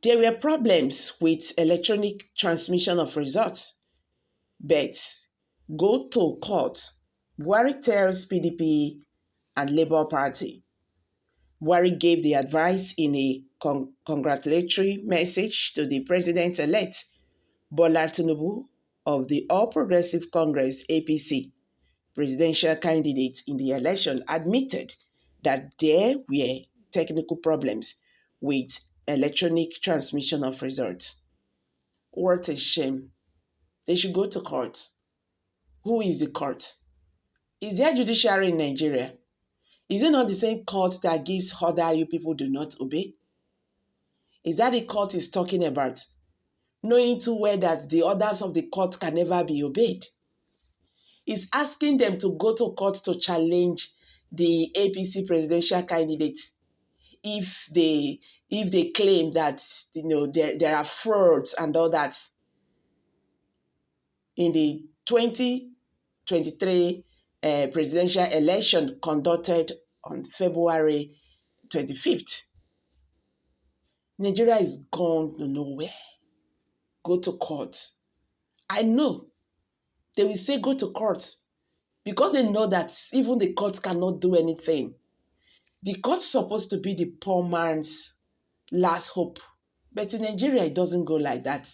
There were problems with electronic transmission of results, but go to court. Buhari tells PDP and Labour Party. Buhari gave the advice in a congratulatory message to the president-elect Bola Tinubu of the All Progressive Congress (APC) presidential candidate in the election, admitted that there were technical problems with electronic transmission of results. What a shame. They should go to court. Who is the court? Is there judiciary in Nigeria? Is it not the same court that gives order you people do not obey? Is that the court is talking about? Knowing too well that the orders of the court can never be obeyed. Is asking them to go to court to challenge the APC presidential candidate if they claim that there are frauds and all that. In the 2023 presidential election conducted on February 25th, Nigeria is gone to nowhere. Go to court. I know they will say go to court because they know that even the court cannot do anything. The court's supposed to be the poor man's last hope. But in Nigeria, it doesn't go like that.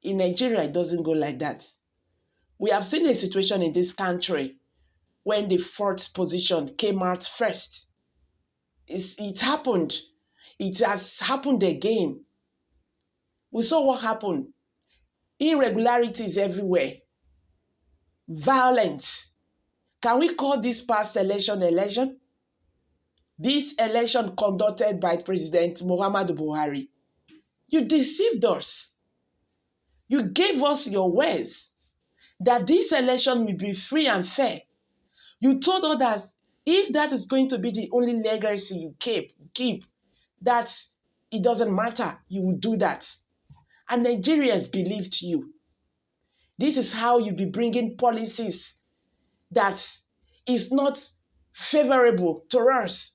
In Nigeria, it doesn't go like that. We have seen a situation in this country when the fourth position came out first. It happened. It has happened again. We saw what happened. Irregularities everywhere. Violence. Can we call this past election? This election conducted by President Muhammadu Buhari. You deceived us. You gave us your words that this election will be free and fair. You told others if that is going to be the only legacy you keep, that it doesn't matter, you will do that. And Nigerians believed you. This is how you be bringing policies that is not favorable to us.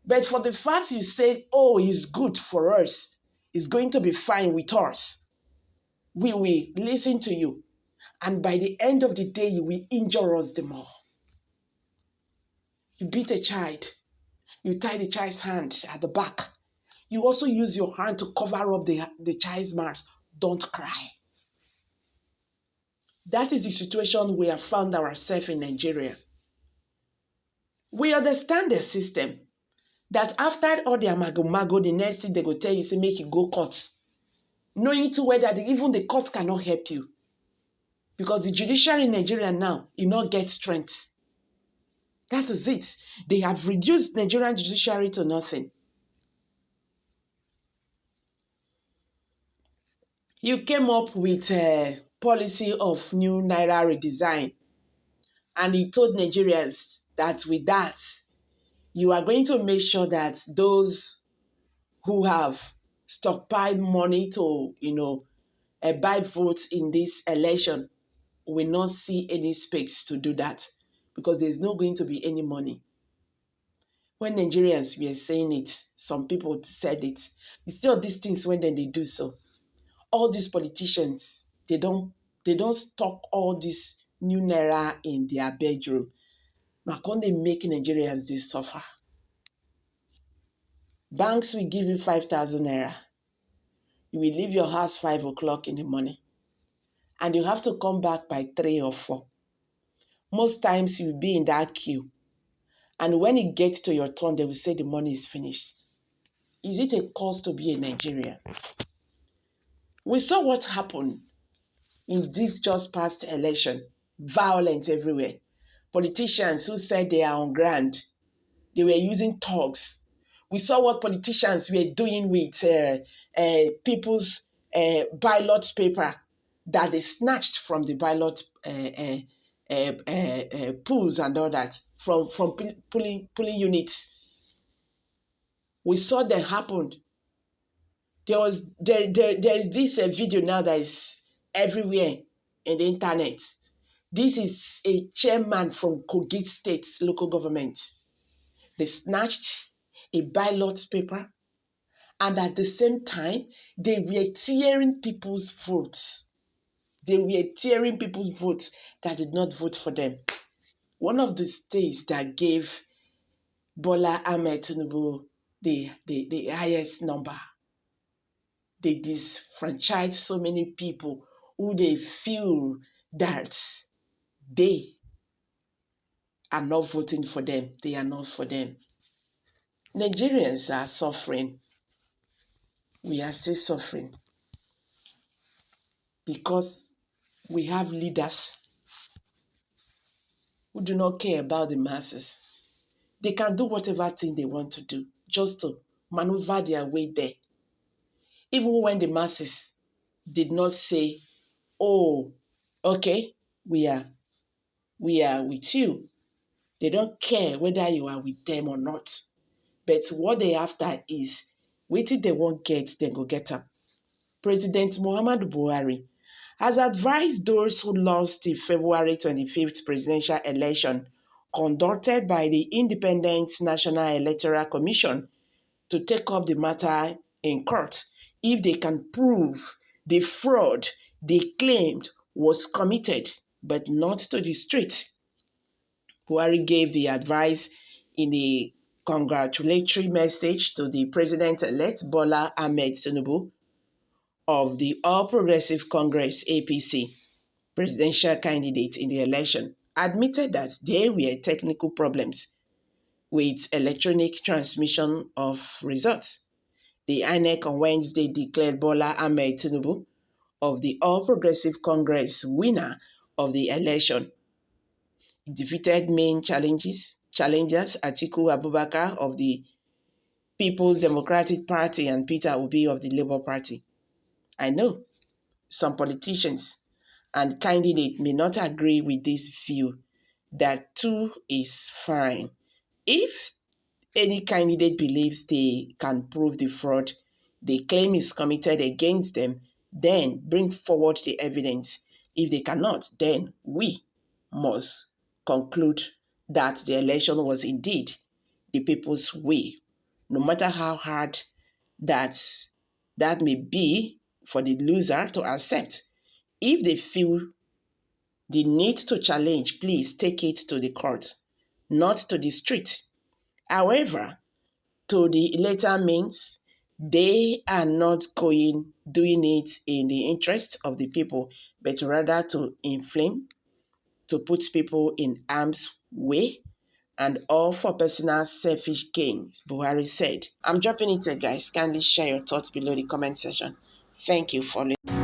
But for the fact you say, oh, it's good for us, it's going to be fine with us, we will listen to you. And by the end of the day, you will injure us the more. You beat a child. You tie the child's hand at the back. You also use your hand to cover up the child's mouth. Don't cry. That is the situation we have found ourselves in Nigeria. We understand the system. That after all the amago, the next thing they go tell you, say, make you go court. Knowing too well that even the court cannot help you. Because the judiciary in Nigeria now, you not get strength. That is it. They have reduced Nigerian judiciary to nothing. You came up with a policy of new naira redesign. And you told Nigerians that with that, you are going to make sure that those who have stockpiled money to, buy votes in this election will not see any space to do that because there's not going to be any money. When Nigerians were saying it, some people said it. You see all these things when they do so. All these politicians, they don't stock all this new naira in their bedroom. Now, can they make Nigerians they suffer? Banks will give you 5,000 naira. You will leave your house 5 o'clock in the morning. And you have to come back by 3 or 4. Most times you'll be in that queue. And when it gets to your turn, they will say the money is finished. Is it a cause to be a Nigerian? We saw what happened in this just past election. Violence everywhere. Politicians who said they are on ground, they were using thugs. We saw what politicians were doing with people's ballot paper that they snatched from the ballot pools and all that, from polling units. We saw that happen. There is this video now that is everywhere in the internet. This is a chairman from Kogi State local government. They snatched a ballot paper And at the same time, they were tearing people's votes. They were tearing people's votes that did not vote for them. One of the states that gave Bola Ahmed Tinubu the highest number, they disfranchised so many people who they feel that they are not voting for them. They are not for them. Nigerians are suffering. We are still suffering because we have leaders who do not care about the masses. They can do whatever thing they want to do just to maneuver their way there. Even when the masses did not say, oh, okay, we are with you. They don't care whether you are with them or not. But what they after is, waiting they won't get, they go get up. President Muhammadu Buhari has advised those who lost the February 25th presidential election conducted by the Independent National Electoral Commission to take up the matter in court if they can prove the fraud they claimed was committed, but not to the street. Buhari gave the advice in a congratulatory message to the president-elect Bola Ahmed Tinubu of the All Progressive Congress APC presidential candidate in the election, admitted that there were technical problems with electronic transmission of results. The INEC on Wednesday declared Bola Ahmed Tinubu of the All Progressive Congress winner of the election. He defeated main challengers Atiku Abubakar of the People's Democratic Party and Peter Obi of the Labour Party. I know some politicians and candidates may not agree with this view that 2 is fine. If any candidate believes they can prove the fraud they claim is committed against them, then bring forward the evidence. If they cannot, then we must conclude that the election was indeed the people's way, no matter how hard that may be for the loser to accept. If they feel the need to challenge, please take it to the court, not to the street. However, to the latter means they are not doing it in the interest of the people, but rather to inflame, to put people in harm's way, and all for personal selfish gains, Buhari said. I'm dropping it here, guys. Kindly share your thoughts below the comment section. Thank you for listening.